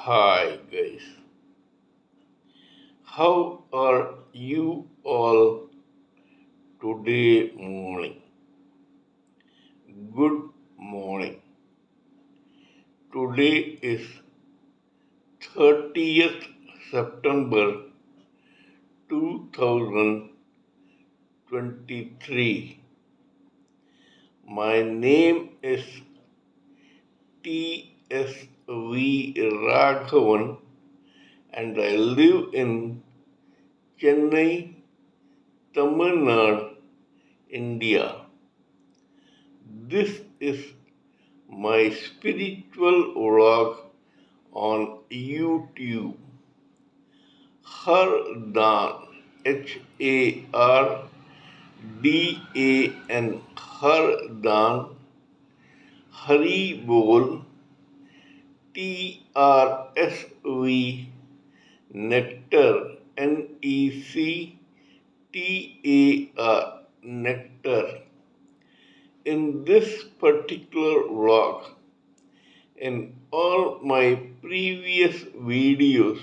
Hi guys, how are you all today morning? Good morning. Today is 30th September 2023. My name is T.S.V. Raghavan and I live in Chennai, Tamil Nadu, India. This is my spiritual vlog on YouTube. Hardan, Hardan, Hardan, Haribol, TRSV, Nectar, NECTAR, Nectar. In this particular vlog, in all my previous videos,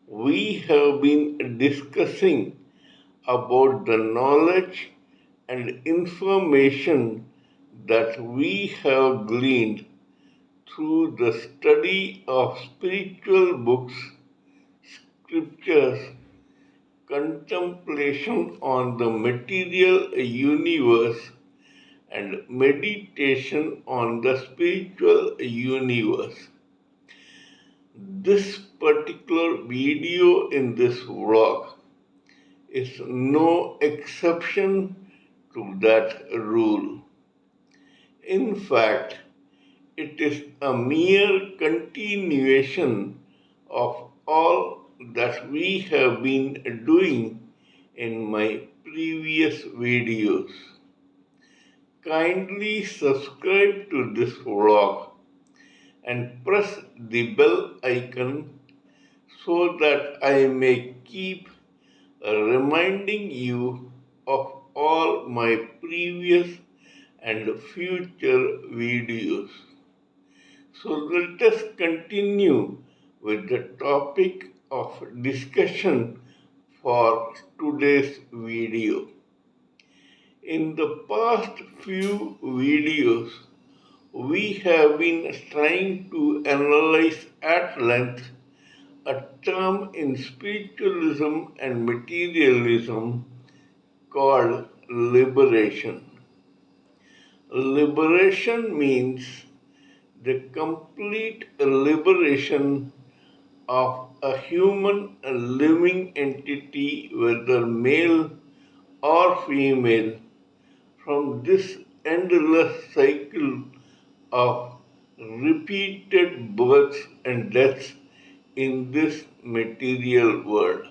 we have been discussing about the knowledge and information that we have gleaned through the study of spiritual books, scriptures, contemplation on the material universe, and meditation on the spiritual universe. This particular video in this vlog is no exception to that rule. In fact, it is a mere continuation of all that we have been doing in my previous videos. Kindly subscribe to this vlog and press the bell icon so that I may keep reminding you of all my previous and future videos. So let us continue with the topic of discussion for today's video. In the past few videos, we have been trying to analyze at length a term in spiritualism and materialism called liberation. Liberation means the complete liberation of a human living entity, whether male or female, from this endless cycle of repeated births and deaths in this material world.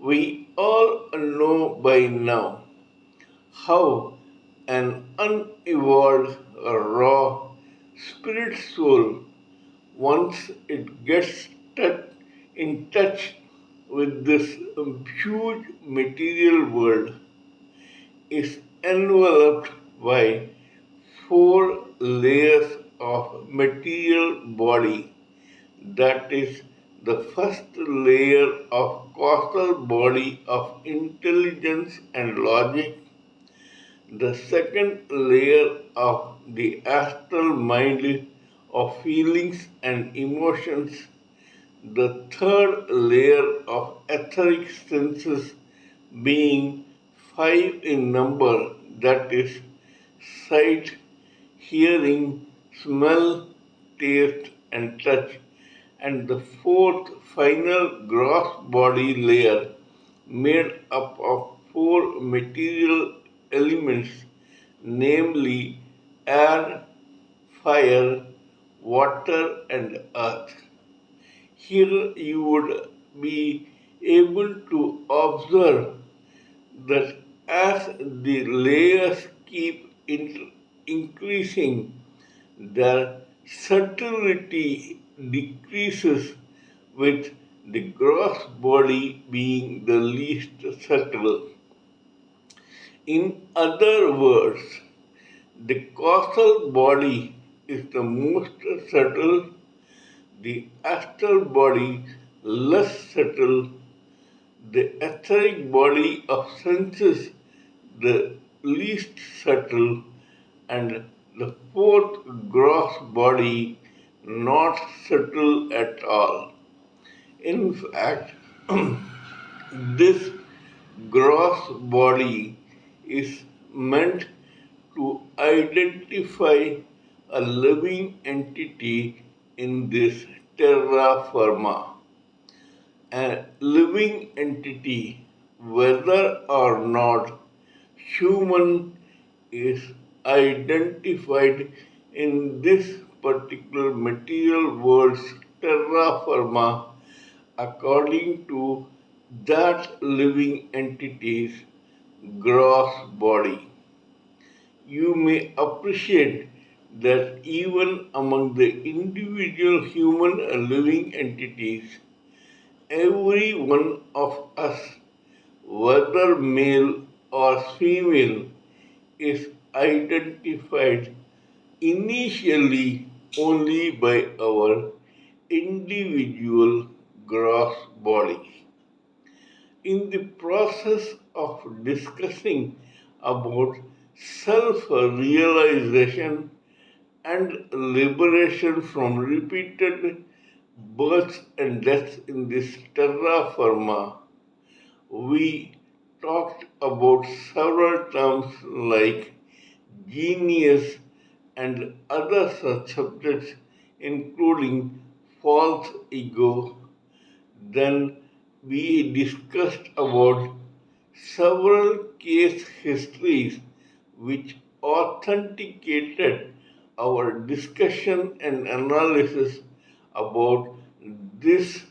We all know by now how an unevolved, raw spirit soul, once it gets in touch with this huge material world, is enveloped by four layers of material body. That is the first layer of causal body of intelligence and logic, the second layer of the astral mind of feelings and emotions, the third layer of etheric senses being five in number, that is sight, hearing, smell, taste, and touch, and the fourth final gross body layer made up of four material elements, namely air, fire, water, and earth. Here you would be able to observe that as the layers keep increasing, their subtlety decreases, with the gross body being the least subtle. In other words, the causal body is the most subtle, the astral body less subtle, the etheric body of senses the least subtle, and the fourth gross body not subtle at all. In fact, this gross body is meant to identify a living entity in this terra firma. A living entity, whether or not human, is identified in this particular material world's terra firma according to that living entity's gross body. You may appreciate that even among the individual human living entities, every one of us, whether male or female, is identified initially only by our individual gross body. In the process of discussing about self realization and liberation from repeated births and deaths in this terra firma, we talked about several terms like genius and other such subjects, including false ego. Then we discussed about several case histories which authenticated our discussion and analysis about this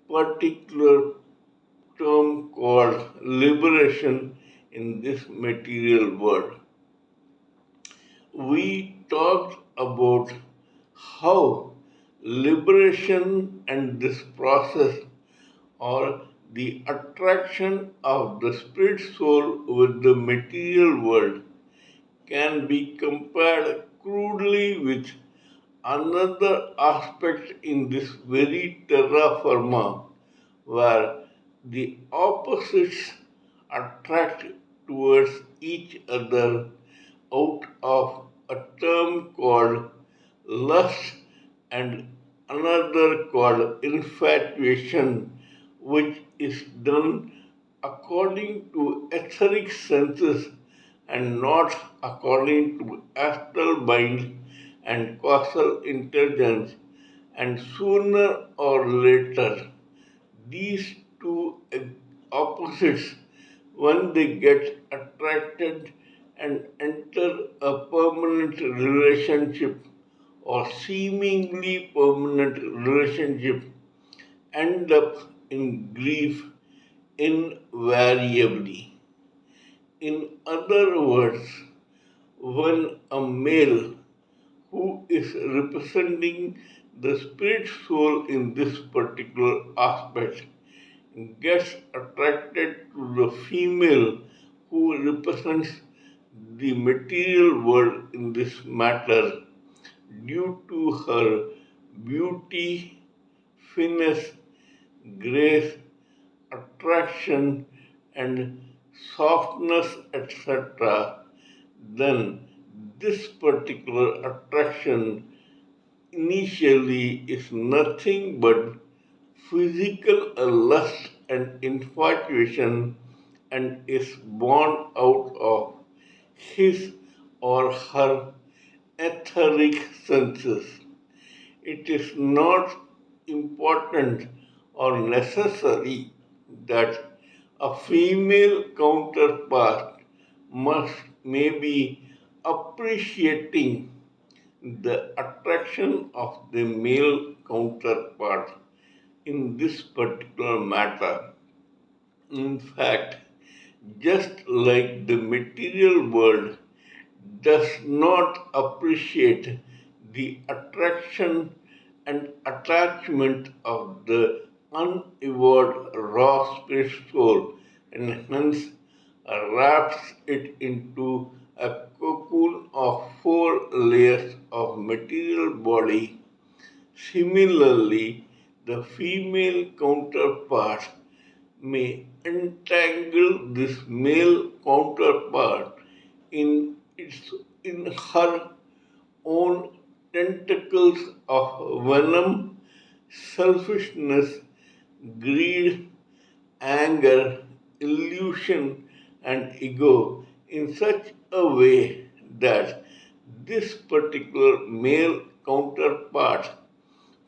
particular term called liberation in this material world. We talked about how liberation and this process or the attraction of the spirit soul with the material world can be compared crudely with another aspect in this very terra firma where the opposites attract towards each other out of a term called lust and another called infatuation, which is done according to etheric senses and not according to astral mind and causal intelligence. And sooner or later, these two opposites, when they get attracted and enter a permanent relationship or seemingly permanent relationship, end up in grief invariably. In other words, when a male who is representing the spirit soul in this particular aspect gets attracted to the female who represents the material world in this matter due to her beauty, finesse, grace, attraction, and softness, etc., then this particular attraction initially is nothing but physical lust and infatuation and is born out of his or her etheric senses. It is not important or necessary that a female counterpart must maybe appreciating the attraction of the male counterpart in this particular matter. In fact, just like the material world does not appreciate the attraction and attachment of the unevolved raw spirit soul and hence wraps it into a cocoon of four layers of material body. Similarly, the female counterpart may entangle this male counterpart in in her own tentacles of venom, selfishness, greed, anger, illusion, and ego in such a way that this particular male counterpart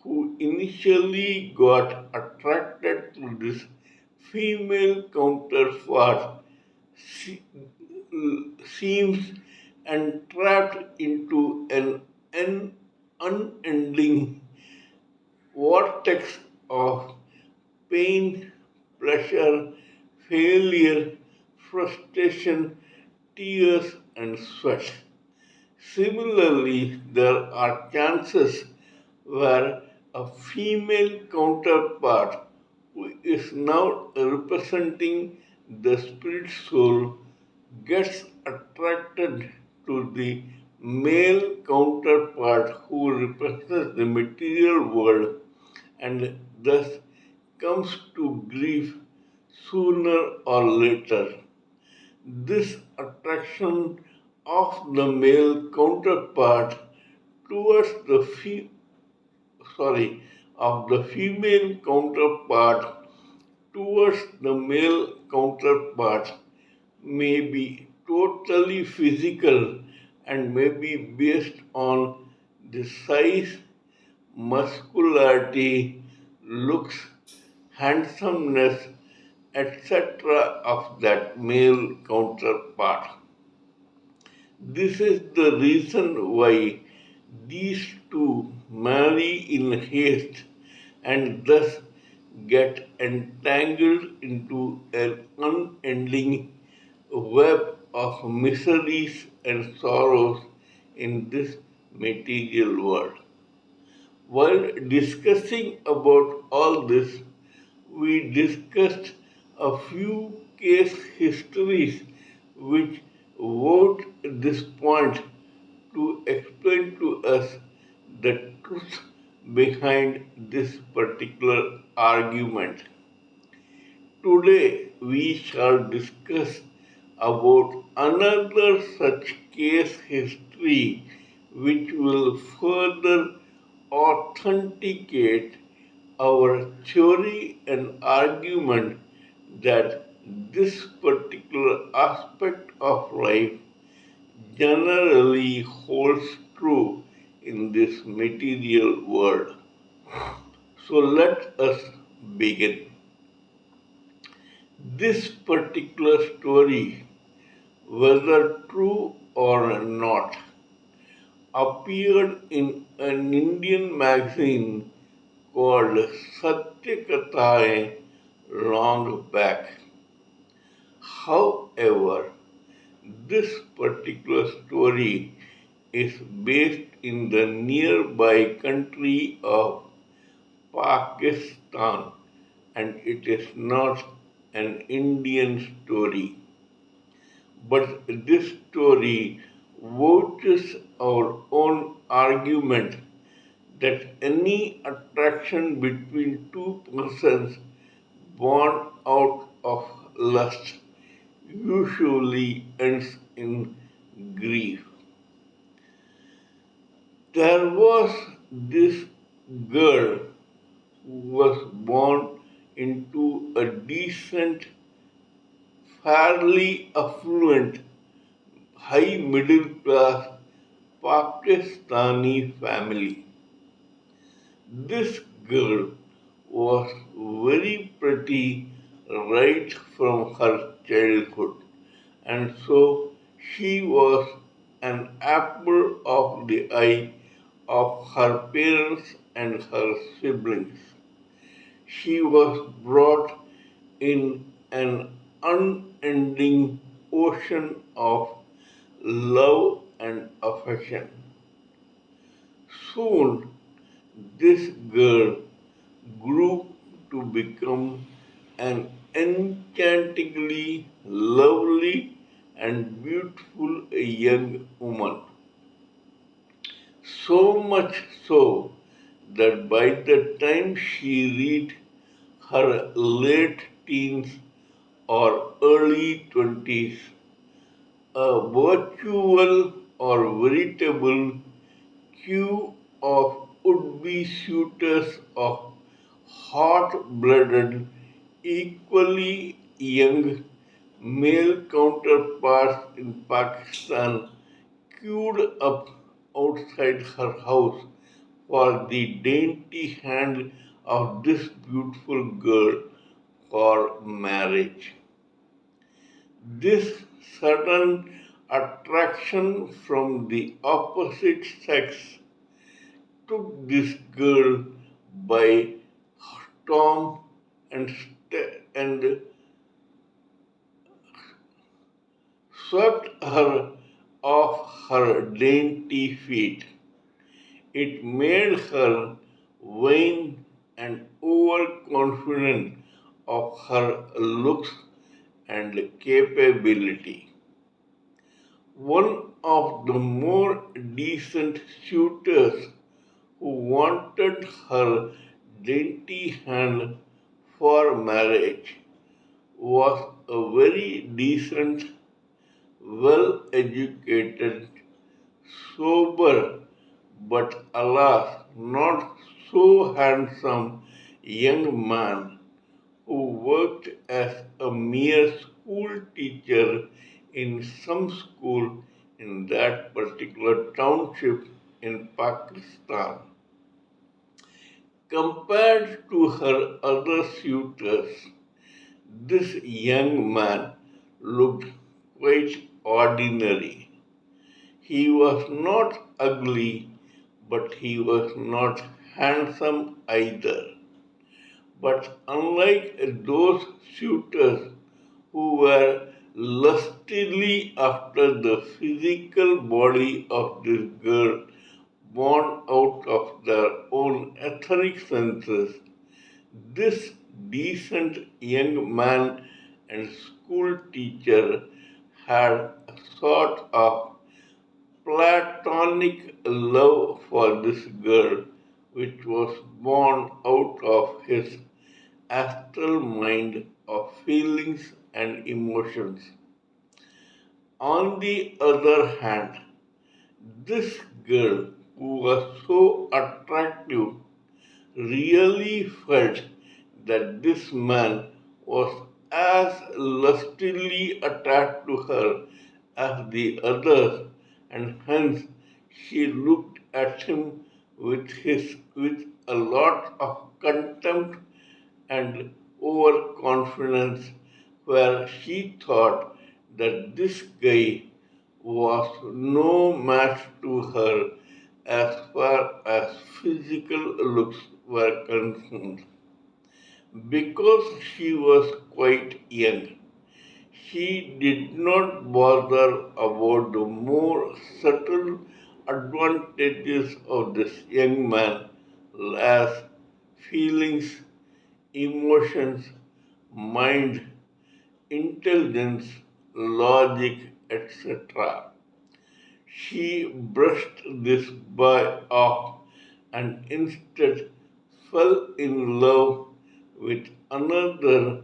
who initially got attracted to this female counterpart se- seems entrapped into an unending vortex of pain, pleasure, failure, frustration, tears, and sweat. Similarly, there are chances where a female counterpart who is now representing the spirit soul gets attracted to the male counterpart who represents the material world and thus comes to grief sooner or later. This attraction of the male counterpart towards the of the female counterpart towards the male counterpart may be totally physical and may be based on the size, muscularity, looks, handsomeness, etc. of that male counterpart. This is the reason why these two marry in haste and thus get entangled into an unending web of miseries and sorrows in this material world. While discussing about all this, we discussed a few case histories which vote this point to explain to us the truth behind this particular argument. Today we shall discuss about another such case history which will further authenticate our theory and argument that this particular aspect of life generally holds true in this material world. So let us begin. This particular story, whether true or not, appeared in an Indian magazine called Satyakathaye long back. However, this particular story is based in the nearby country of Pakistan and it is not an Indian story. But this story vouches our own argument that any attraction between two persons born out of lust usually ends in grief. There was this girl who was born into a decent, fairly affluent, high middle class Pakistani family. This girl was very pretty right from her childhood, and so she was an apple of the eye of her parents and her siblings. She was brought in an unending ocean of love and affection. Soon, this girl grew to become an enchantingly lovely and beautiful young woman. So much so that by the time she reached her late teens or early 20s, a virtual or veritable queue of would-be suitors of hot-blooded, equally young male counterparts in Pakistan queued up outside her house for the dainty hand of this beautiful girl for marriage. This sudden attraction from the opposite sex took this girl by storm and swept her off her dainty feet. It made her vain and overconfident of her looks and capability. One of the more decent suitors who wanted her dainty hand for marriage was a very decent, well educated, sober, but alas, not so handsome young man who worked as a mere school teacher in some school in that particular township in Pakistan. Compared to her other suitors, this young man looked quite ordinary. He was not ugly, but he was not handsome either. But unlike those suitors who were lustily after the physical body of this girl born out of their own etheric senses, this decent young man and school teacher had a sort of platonic love for this girl, which was born out of his astral mind of feelings and emotions. On the other hand, this girl, who was so attractive, really felt that this man was as lustily attached to her as the others, and hence she looked at him with a lot of contempt and overconfidence, where she thought that this guy was no match to her as far as physical looks were concerned. Because she was quite young, she did not bother about the more subtle advantages of this young man as feelings, emotions, mind, intelligence, logic, etc. She brushed this boy off and instead fell in love with another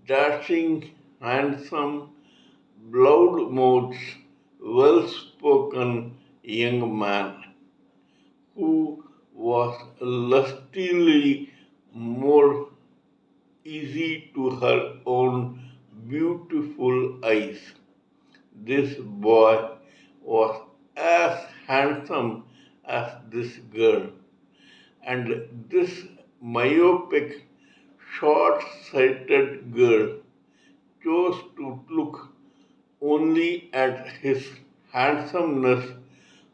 dashing, handsome, loud-mouthed, well-spoken young man who was lustily more easy to her own beautiful eyes. This boy was as handsome as this girl, and this myopic, short sighted girl chose to look only at his handsomeness,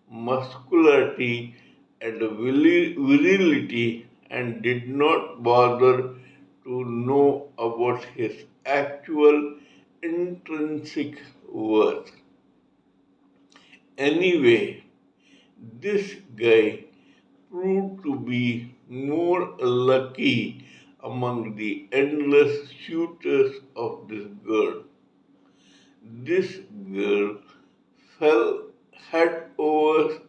muscularity, and virility, and did not bother to know about his actual intrinsic worth. Anyway, this guy proved to be more lucky among the endless suitors of this girl. This girl fell head over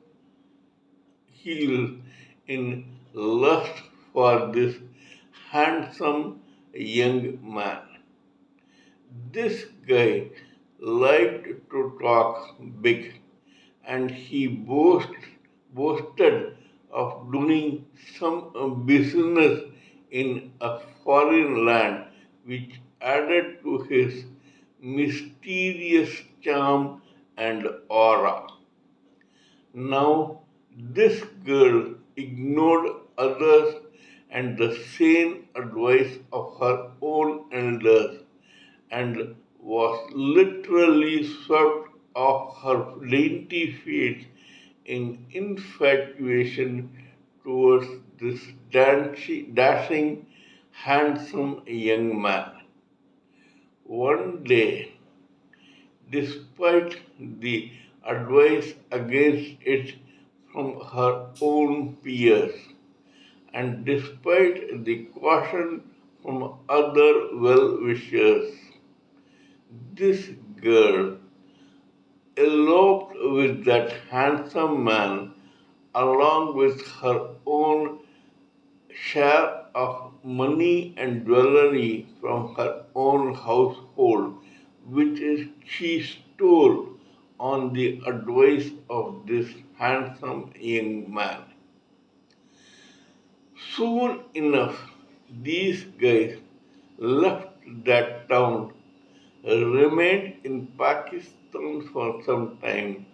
heels in lust for this handsome young man. This guy liked to talk big, and he boasted of doing some business in a foreign land, which added to his mysterious charm and aura. Now, this girl ignored others and the sane advice of her own elders and was literally swept off her dainty feet in infatuation towards this dashing, handsome young man. One day, despite the advice against it from her own peers, and despite the caution from other well wishers, this girl eloped with that handsome man along with her own share of money and jewelry from her own household, which she stole on the advice of this handsome young man. Soon enough, these guys left that town, remained in Pakistan for some time,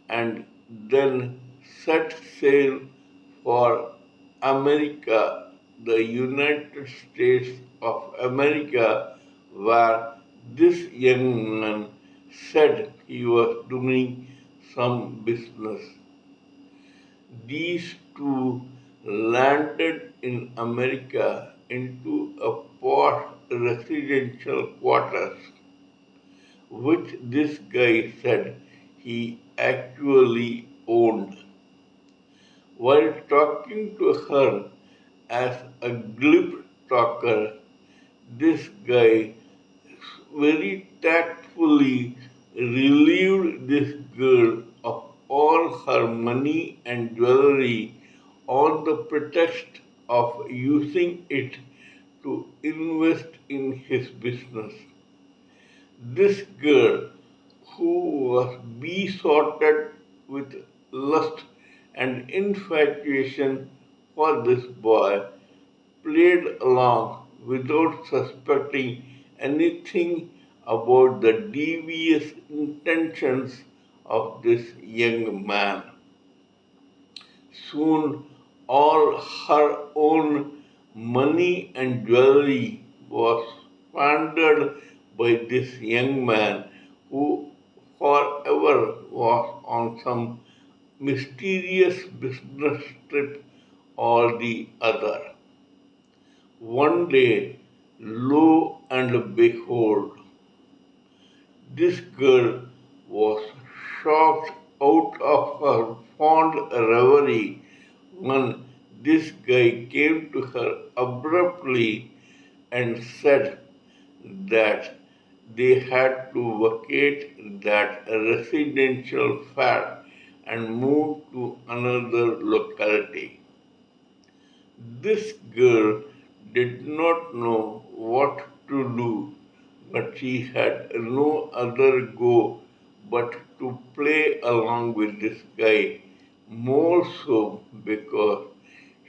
and then set sail for America, the United States of America, where this young man said he was doing some business. These two landed in America into a posh residential quarters, which this guy said he actually owned. While talking to her as a glib talker, this guy very tactfully relieved this girl of all her money and jewelry on the pretext of using it to invest in his business. This girl, who was besotted with lust and infatuation for this boy, played along without suspecting anything about the devious intentions of this young man. Soon all her own money and jewelry was squandered by this young man who forever was on some mysterious business trip or the other. One day, lo and behold, this girl was shocked out of her fond reverie when this guy came to her abruptly and said that they had to vacate that residential flat and move to another locality. This girl did not know what to do, but she had no other go but to play along with this guy, more so because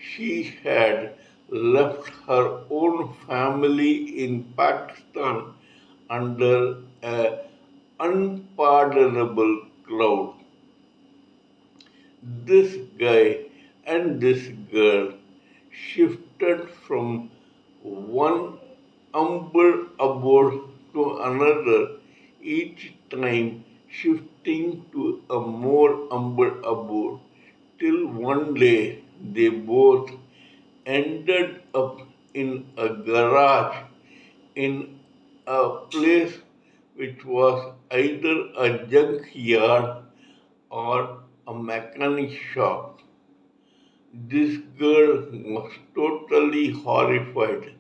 she had left her own family in Pakistan under an unpardonable cloud. This guy and this girl shifted from one humble abode to another, each time shifting to a more humble abode, till one day they both ended up in a garage in a place which was either a junkyard or a mechanic shop. This girl was totally horrified.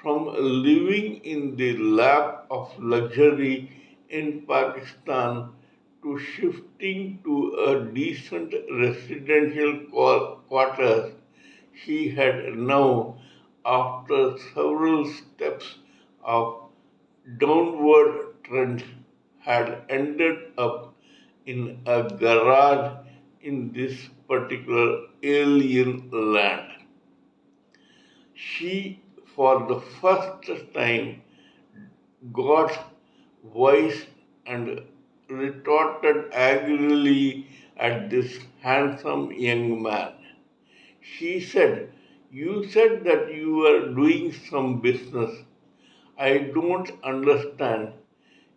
From living in the lap of luxury in Pakistan to shifting to a decent residential quarters, he had now, after several steps of downward trend, had ended up in a garage in this particular alien land. She, for the first time, got wise and retorted angrily at this handsome young man. She said, "You said that you were doing some business. I don't understand.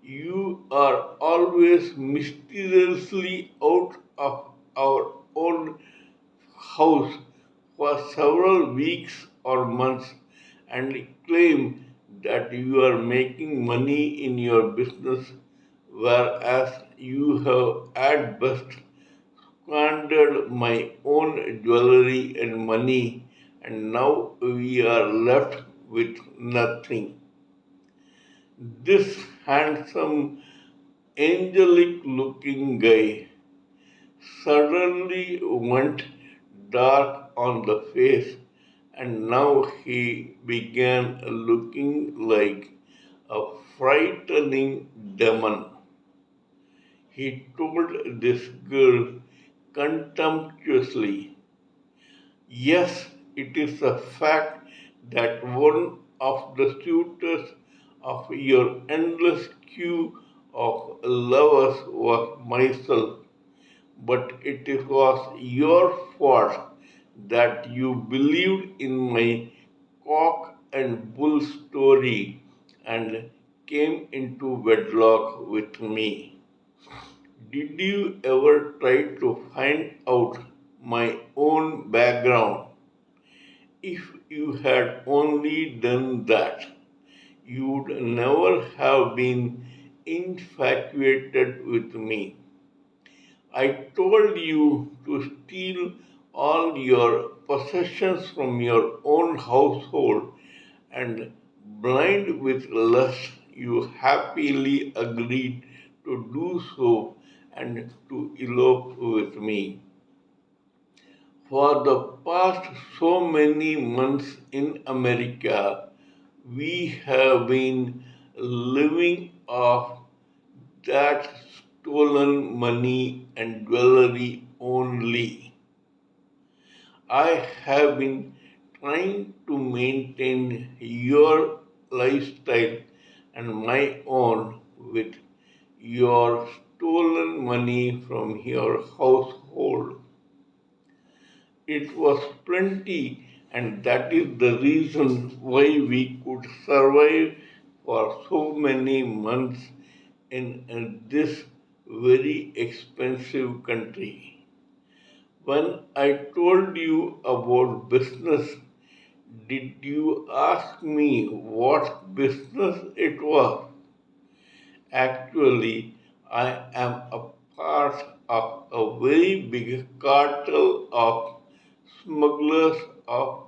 You are always mysteriously out of our own house for several weeks or months and claim that you are making money in your business, whereas you have at best squandered my own jewelry and money, and now we are left with nothing." This handsome, angelic looking guy suddenly went dark on the face, and now he began looking like a frightening demon. He told this girl contemptuously, "Yes, it is a fact that one of the suitors of your endless queue of lovers was myself, but it was your fault that you believed in my cock and bull story and came into wedlock with me. Did you ever try to find out my own background? If you had only done that, you'd never have been infatuated with me. I told you to steal all your possessions from your own household, and blind with lust, you happily agreed to do so and to elope with me. For the past so many months in America, we have been living off that stolen money and jewelry only. I have been trying to maintain your lifestyle and my own with your stolen money from your household. It was plenty, and that is the reason why we could survive for so many months in this very expensive country. When I told you about business, did you ask me what business it was? Actually, I am a part of a very big cartel of smugglers of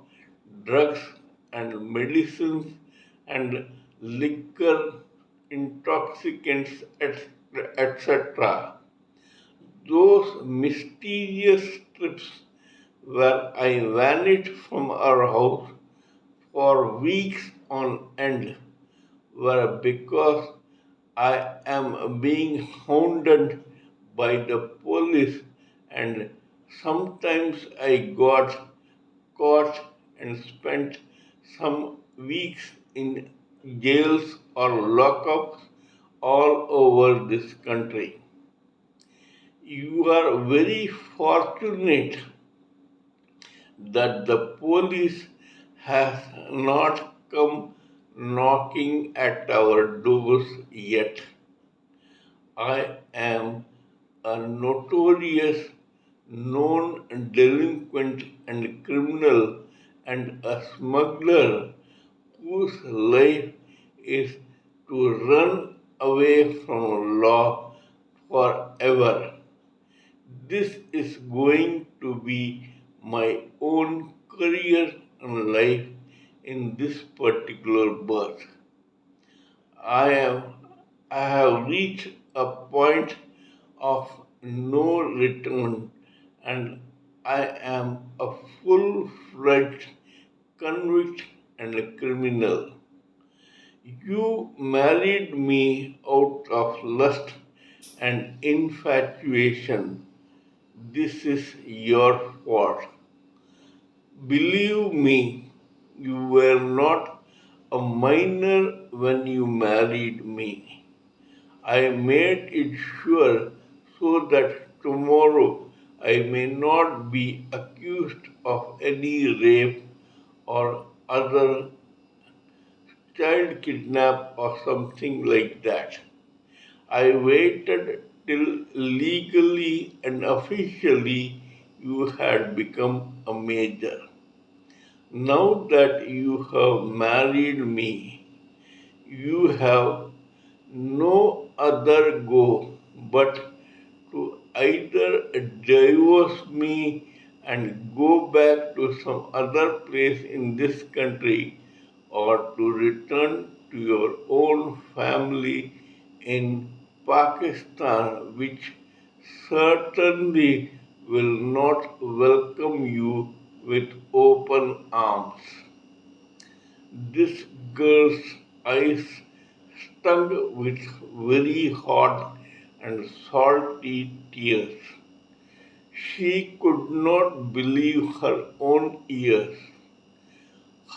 drugs and medicines and liquor, intoxicants, etc. Those mysterious trips where I vanished from our house for weeks on end were because I am being hounded by the police, and sometimes I got caught and spent some weeks in jails or lockups all over this country. You are very fortunate that the police has not come knocking at our doors yet. I am a notorious known delinquent and criminal and a smuggler whose life is to run away from law forever. This is going to be my own career and life in this particular birth. I am I have reached a point of no return, and I am a full fledged convict and a criminal. You married me out of lust and infatuation. This is your fault. Believe me, you were not a minor when you married me. I made it sure so that tomorrow I may not be accused of any rape or other child kidnap or something like that. I waited till legally and officially you had become a major. Now that you have married me, you have no other go but to either divorce me and go back to some other place in this country or to return to your own family in Pakistan, which certainly will not welcome you with open arms. This girl's eyes stung with very hot and salty tears. She could not believe her own ears.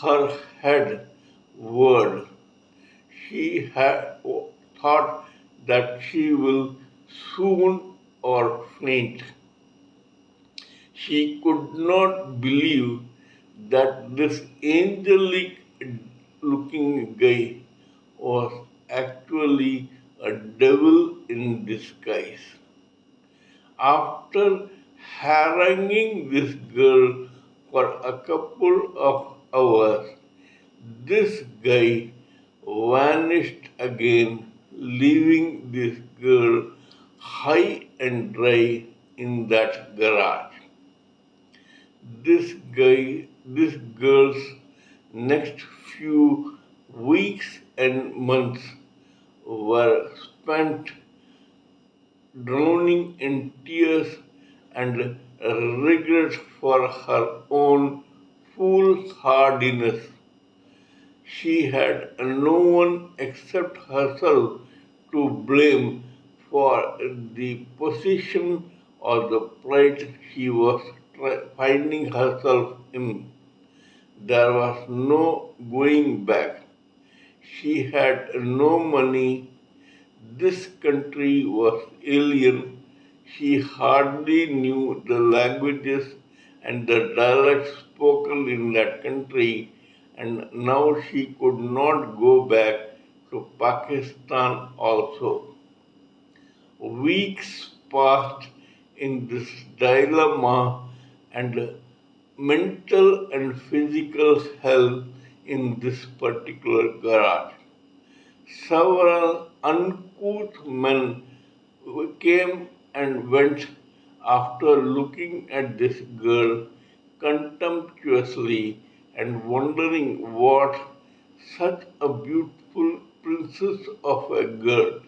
Her head whirled. She had thought that she will swoon or faint. She could not believe that this angelic looking guy was actually a devil in disguise. After haranguing this girl for a couple of hours, this guy vanished again, leaving this girl high and dry in that garage. This girl's next few weeks and months were spent drowning in tears and regret for her own foolhardiness. She had no one except herself to blame for the position or the plight she was finding herself in. There was no going back. She had no money. This country was alien. She hardly knew the languages and the dialects spoken in that country, and now she could not go back to Pakistan also. Weeks passed in this dilemma and mental and physical hell in this particular garage. Several uncouth men came and went after looking at this girl contemptuously and wondering what such a beautiful princess of a girl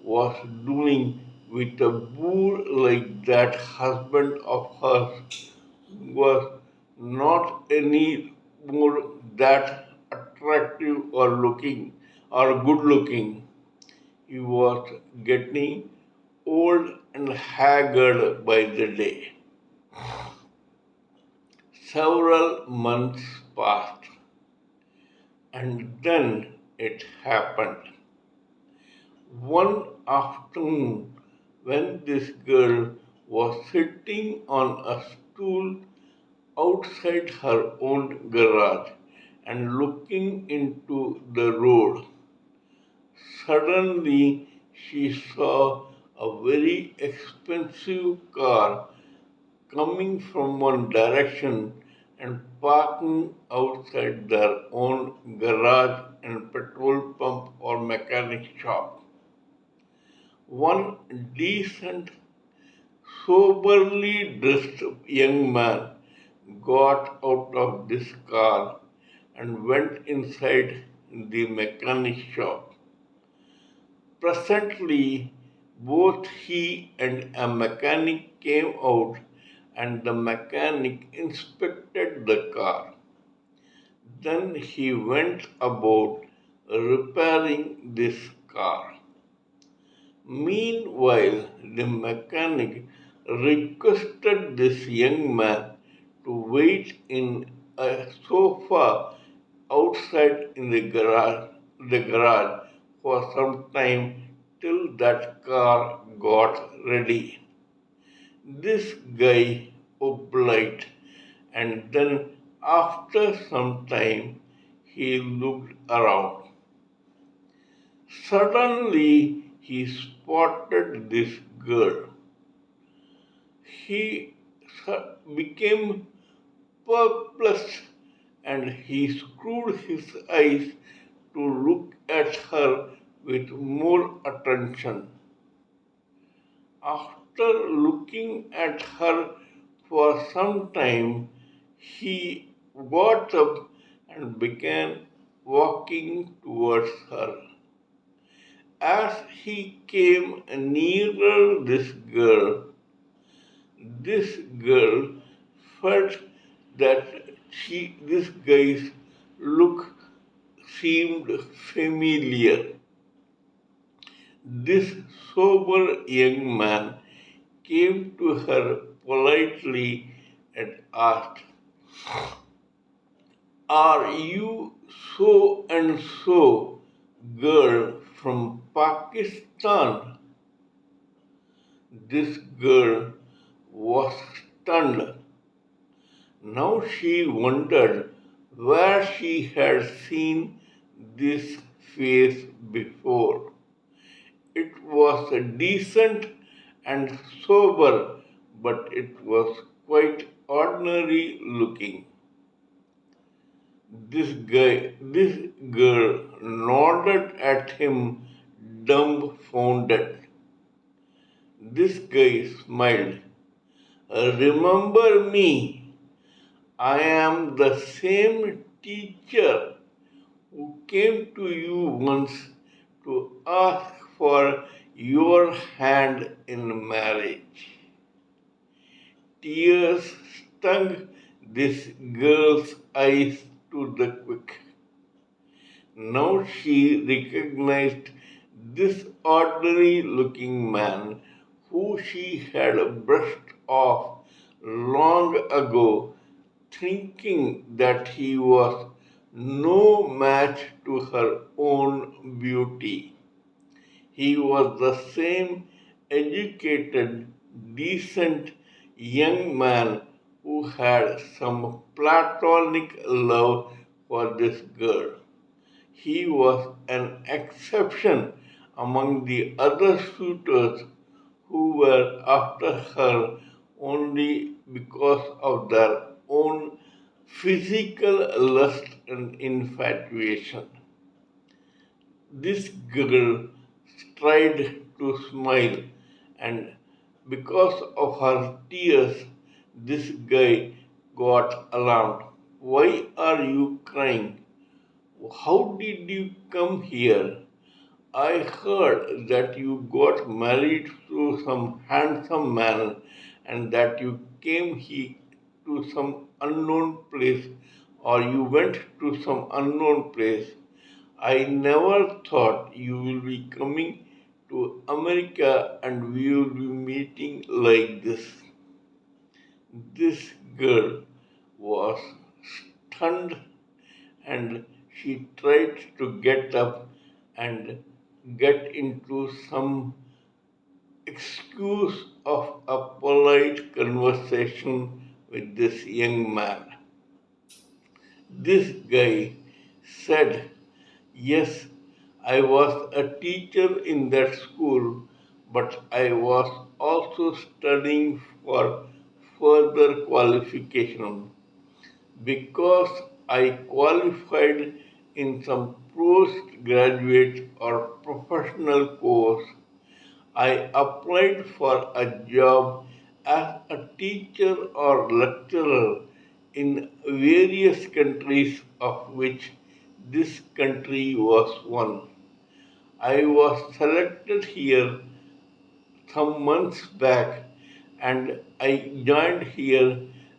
was doing with a boor like that husband of hers was not any more that attractive or looking or good looking. He was getting old and haggard by the day. Several months passed, and then it happened. One afternoon, when this girl was sitting on a stool outside her own garage and looking into the road, suddenly she saw a very expensive car coming from one direction and parking outside their own garage and petrol pump or mechanic shop. One decent, soberly dressed young man got out of this car and went inside the mechanic shop. Presently, both he and a mechanic came out and the mechanic inspected the car. Then he went about repairing this car. Meanwhile, the mechanic requested this young man to wait in a sofa outside in the garage for some time till that car got ready. This guy obliged, and then after some time he looked around. Suddenly he spotted this girl. He became perplexed and he screwed his eyes to look at her with more attention. After looking at her for some time, he got up and began walking towards her. As he came nearer this girl felt that this guy's look seemed familiar. This sober young man came to her politely and asked, "Are you so and so girl from Pakistan?" This girl was stunned. Now she wondered where she had seen this face before. It was decent and sober, but it was quite ordinary looking. This girl nodded at him dumbfounded. This guy smiled. "Remember me? I am the same teacher who came to you once to ask for your hand in marriage." Tears stung this girl's eyes to the quick. Now she recognized this ordinary looking man who she had brushed off long ago, thinking that he was no match to her own beauty. He was the same educated, decent young man who had some platonic love for this girl. He was an exception among the other suitors who were after her only because of their own physical lust and infatuation. This girl tried to smile, and because of her tears, this guy got alarmed. "Why are you crying? How did you come here? I heard that you got married to some handsome man and that you came here to some unknown place or you went to some unknown place. I never thought you will be coming to America and we will be meeting like this." This girl was stunned and she tried to get up and get into some excuse of a polite conversation with this young man. This guy said, "Yes, I was a teacher in that school, but I was also studying for further qualification. Because I qualified in some postgraduate or professional course, I applied for a job as a teacher or lecturer in various countries, of which this country was one. I was selected here some months back, and I joined here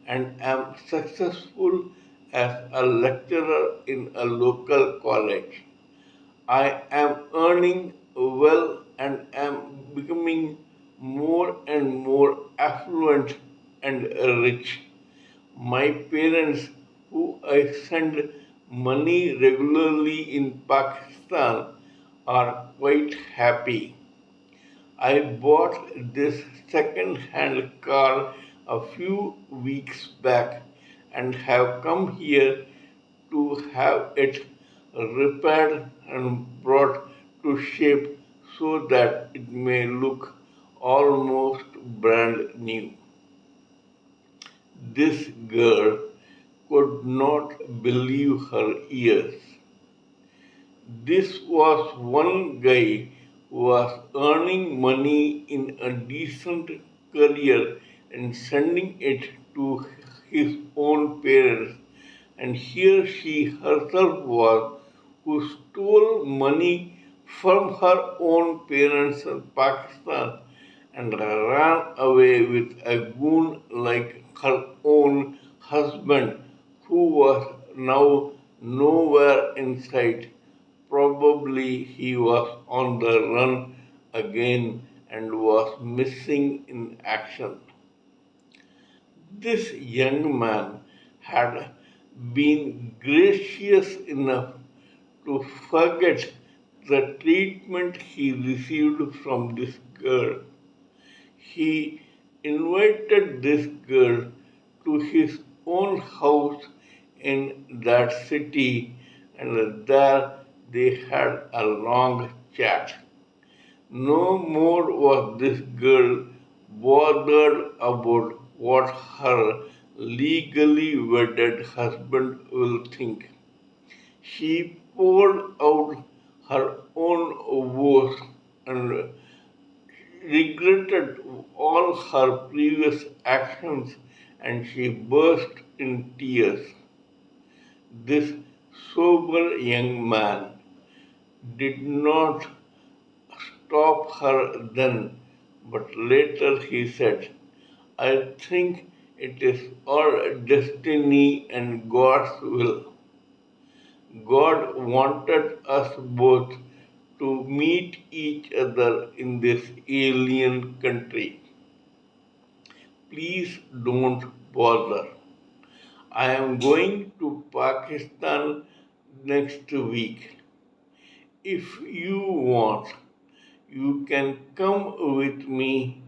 and am successful as a lecturer in a local college. I am earning well and am becoming more and more affluent and rich. My parents, who I send money regularly in Pakistan, are quite happy. I bought this second hand car a few weeks back and have come here to have it repaired and brought to shape so that it may look almost brand new. This girl could not believe her ears. This was one guy who was earning money in a decent career and sending it to his own parents. And here she herself was, who stole money from her own parents in Pakistan and ran away with a goon like her own husband, who was now nowhere in sight. Probably he was on the run again and was missing in action. This young man had been gracious enough to forget the treatment he received from this girl. He invited this girl to his own house in that city, and there they had a long chat. No more was this girl bothered about what her legally wedded husband will think. She poured out her own woes and regretted all her previous actions, and she burst in tears. This sober young man did not stop her then, but later he said, I think it is our destiny and God's will. God wanted us both to meet each other in this alien country. Please don't bother. I am going to Pakistan next week. If you want, you can come with me,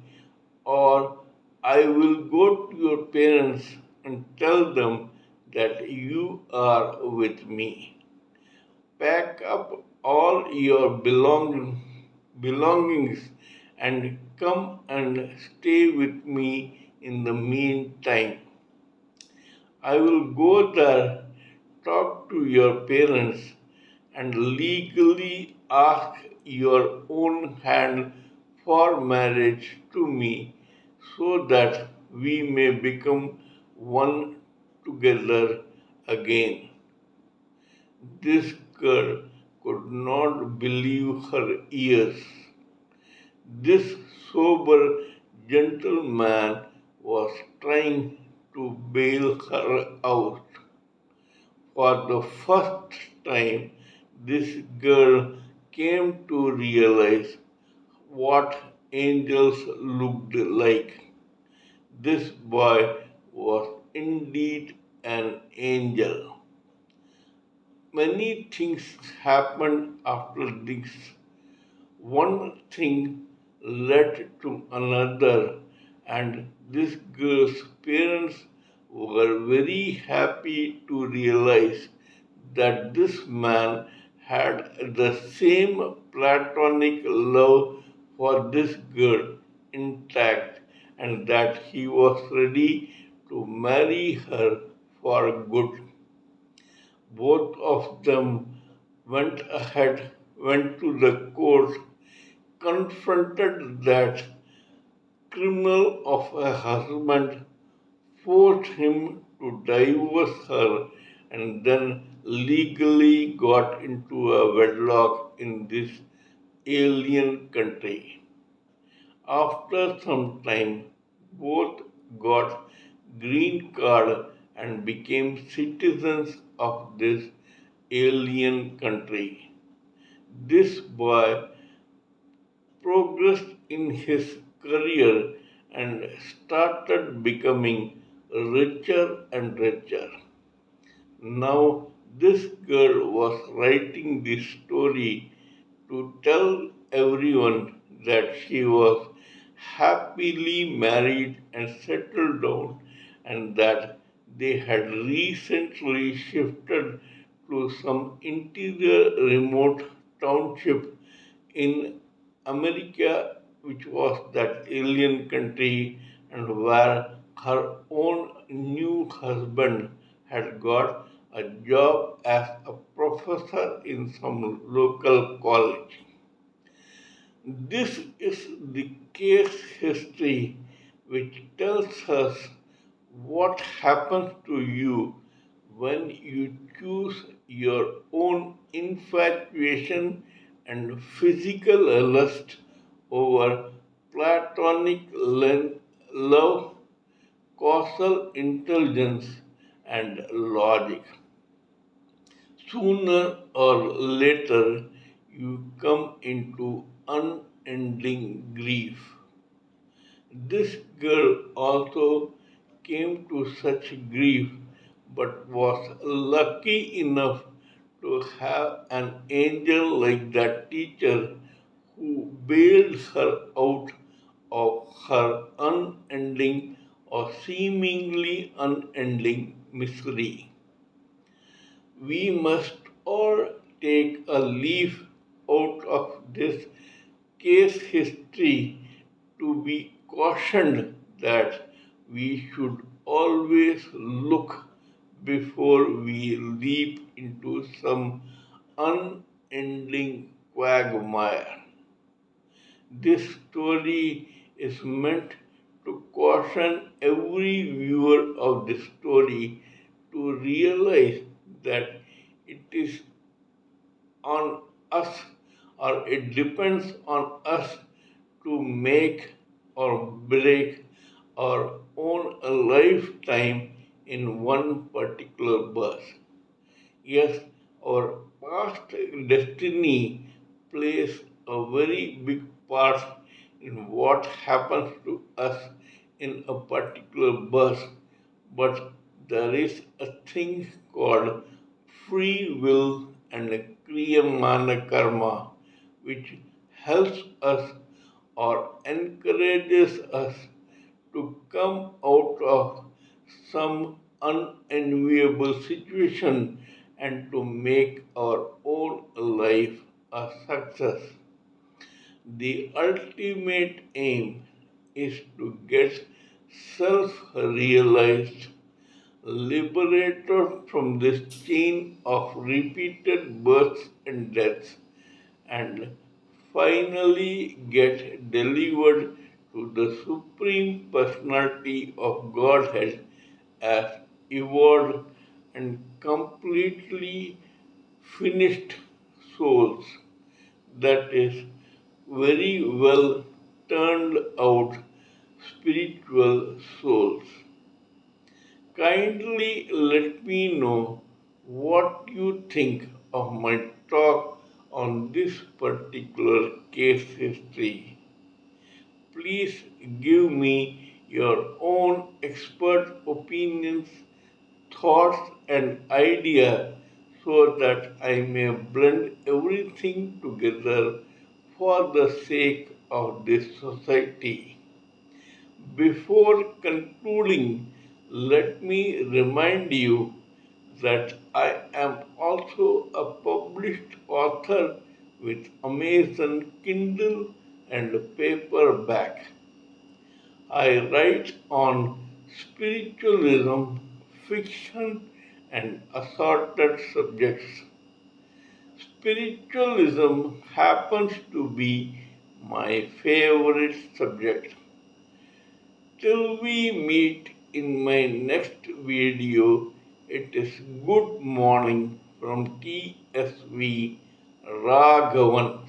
or I will go to your parents and tell them that you are with me. Pack up all your belongings and come and stay with me in the meantime. I will go there, talk to your parents, and legally ask your own hand for marriage to me so that we may become one together again. This girl could not believe her ears. This sober gentleman was trying to bail her out. For the first time, this girl came to realize what angels looked like. This boy was indeed an angel. Many things happened after this. One thing led to another, and this girl's parents were very happy to realize that this man had the same platonic love for this girl intact and that he was ready to marry her for good. Both of them went to the court, confronted that criminal of a husband, forced him to divorce her, and then legally got into a wedlock in this alien country. After some time, both got green card and became citizens of this alien country. This boy progressed in his career and started becoming richer and richer. Now, this girl was writing this story to tell everyone that she was happily married and settled down, and that they had recently shifted to some interior remote township in America, which was that alien country, and where her own new husband had got a job as a professor in some local college. This is the case history which tells us what happens to you when you choose your own infatuation and physical lust over platonic love, causal intelligence, and logic. Sooner or later, you come into unending grief. This girl also came to such grief, but was lucky enough to have an angel like that teacher who bailed her out of her unending or seemingly unending misery. We must all take a leaf out of this case history to be cautioned that we should always look before we leap into some unending quagmire. This story is meant to caution every viewer of this story to realize that it is on us, or it depends on us to make or break our own lifetime in one particular bus. Yes, our past destiny plays a very big part in what happens to us in a particular bus, but there is a thing called free will and kriyamana karma, which helps us or encourages us to come out of some unenviable situation and to make our own life a success. The ultimate aim is to get self realized, liberated from this chain of repeated births and deaths, and finally get delivered to the Supreme Personality of Godhead as evolved and completely finished souls, that is, very well turned out spiritual souls. Kindly let me know what you think of my talk on this particular case history. Please give me your own expert opinions, thoughts, and ideas so that I may blend everything together for the sake of this society. Before concluding, let me remind you that I am also a published author with Amazon Kindle and paperback. I write on spiritualism, fiction, and assorted subjects. Spiritualism happens to be my favorite subject. Till we meet in my next video, it is good morning from TSV Raghavan.